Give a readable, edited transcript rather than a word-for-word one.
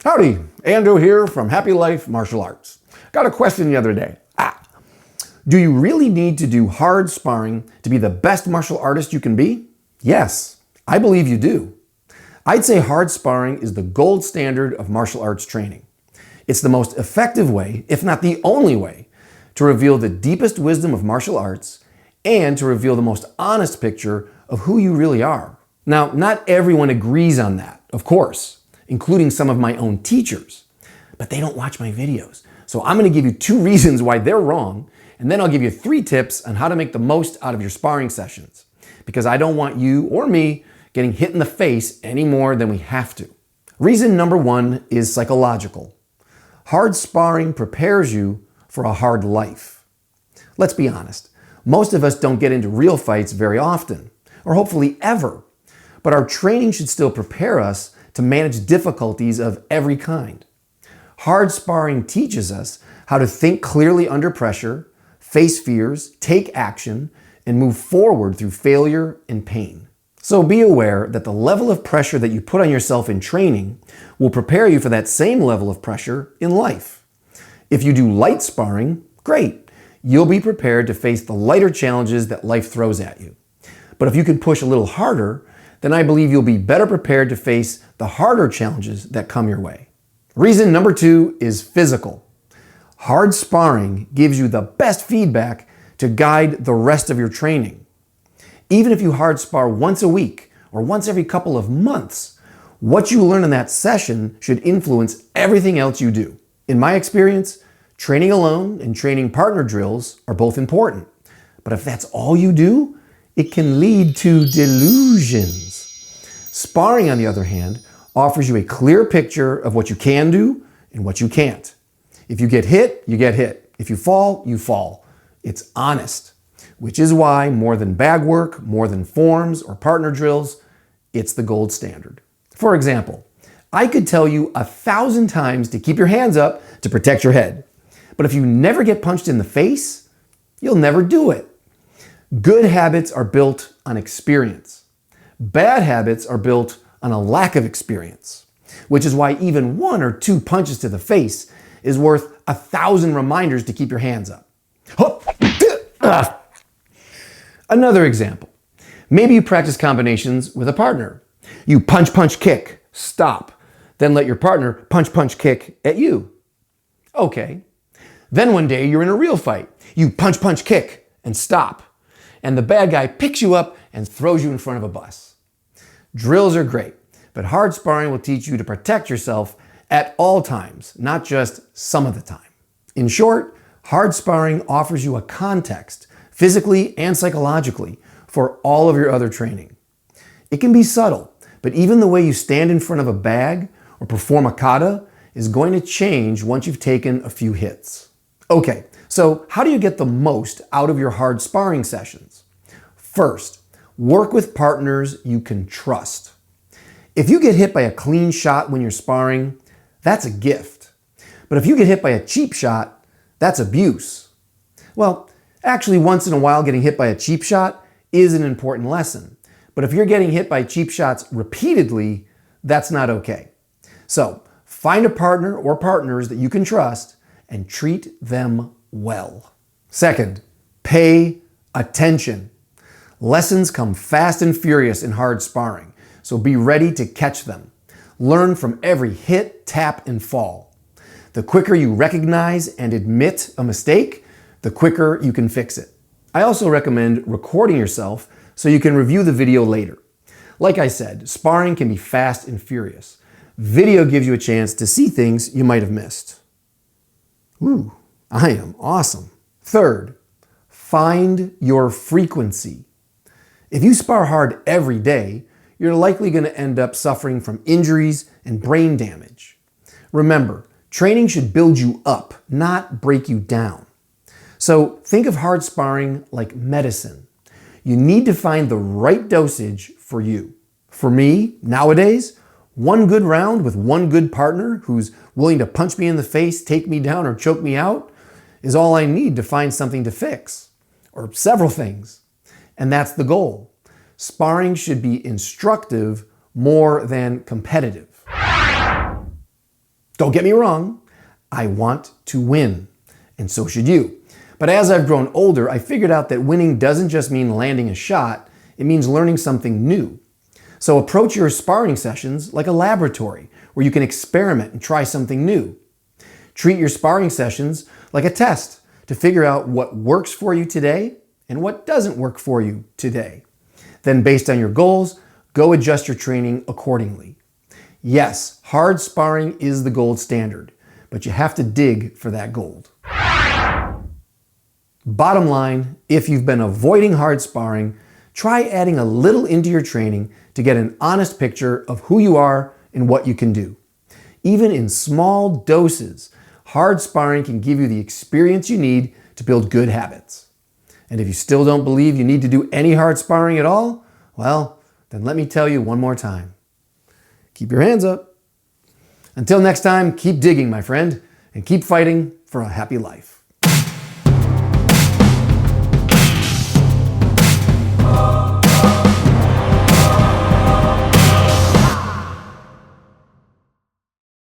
Howdy, Ando here from Happy Life Martial Arts. Got a question the other day. Do you really need to do hard sparring to be the best martial artist you can be? Yes, I believe you do. I'd say hard sparring is the gold standard of martial arts training. It's the most effective way, if not the only way, to reveal the deepest wisdom of martial arts and to reveal the most honest picture of who you really are. Now, not everyone agrees on that, of course, including some of my own teachers, but they don't watch my videos. So I'm going to give you 2 reasons why they're wrong, and then I'll give you 3 tips on how to make the most out of your sparring sessions, because I don't want you or me getting hit in the face any more than we have to. Reason number 1 is psychological. Hard sparring prepares you for a hard life. Let's be honest, most of us don't get into real fights very often, or hopefully ever, but our training should still prepare us to manage difficulties of every kind. Hard sparring teaches us how to think clearly under pressure, face fears, take action, and move forward through failure and pain. So be aware that the level of pressure that you put on yourself in training will prepare you for that same level of pressure in life. If you do light sparring, great. You'll be prepared to face the lighter challenges that life throws at you. But if you can push a little harder, then I believe you'll be better prepared to face the harder challenges that come your way. Reason number 2 is physical. Hard sparring gives you the best feedback to guide the rest of your training. Even if you hard spar once a week or once every couple of months, what you learn in that session should influence everything else you do. In my experience, training alone and training partner drills are both important. But if that's all you do, it can lead to delusions. Sparring, on the other hand, offers you a clear picture of what you can do and what you can't. If you get hit, you get hit. If you fall, you fall. It's honest, which is why more than bag work, more than forms or partner drills, it's the gold standard. For example, I could tell you 1,000 times to keep your hands up to protect your head. But if you never get punched in the face, you'll never do it. Good habits are built on experience. Bad habits are built on a lack of experience, which is why even 1 or 2 punches to the face is worth 1,000 reminders to keep your hands up. Another example. Maybe you practice combinations with a partner. You punch, punch, kick, stop. Then let your partner punch, punch, kick at you. Okay. Then one day you're in a real fight. You punch, punch, kick, and stop. And the bad guy picks you up and throws you in front of a bus. Drills are great, but hard sparring will teach you to protect yourself at all times, not just some of the time. In short, hard sparring offers you a context, physically and psychologically, for all of your other training. It can be subtle, but even the way you stand in front of a bag or perform a kata is going to change once you've taken a few hits. Okay, so how do you get the most out of your hard sparring sessions? First, work with partners you can trust. If you get hit by a clean shot when you're sparring, that's a gift. But if you get hit by a cheap shot, that's abuse. Well, actually, once in a while getting hit by a cheap shot is an important lesson. But if you're getting hit by cheap shots repeatedly, that's not okay. So find a partner or partners that you can trust and treat them well. Second, pay attention. Lessons come fast and furious in hard sparring, so be ready to catch them. Learn from every hit, tap, and fall. The quicker you recognize and admit a mistake, the quicker you can fix it. I also recommend recording yourself so you can review the video later. Like I said, sparring can be fast and furious. Video gives you a chance to see things you might have missed. Ooh, I am awesome. Third, find your frequency. If you spar hard every day, you're likely going to end up suffering from injuries and brain damage. Remember, training should build you up, not break you down. So think of hard sparring like medicine. You need to find the right dosage for you. For me, nowadays, 1 good round with 1 good partner who's willing to punch me in the face, take me down, or choke me out is all I need to find something to fix, or several things. And that's the goal. Sparring should be instructive more than competitive. Don't get me wrong, I want to win, and so should you. But as I've grown older, I figured out that winning doesn't just mean landing a shot, it means learning something new. So approach your sparring sessions like a laboratory where you can experiment and try something new. Treat your sparring sessions like a test to figure out what works for you today and what doesn't work for you today. Then based on your goals, go adjust your training accordingly. Yes, hard sparring is the gold standard, but you have to dig for that gold. Bottom line, if you've been avoiding hard sparring, try adding a little into your training to get an honest picture of who you are and what you can do. Even in small doses, hard sparring can give you the experience you need to build good habits. And if you still don't believe you need to do any hard sparring at all, well, then let me tell you one more time. Keep your hands up. Until next time, keep digging, my friend, and keep fighting for a happy life.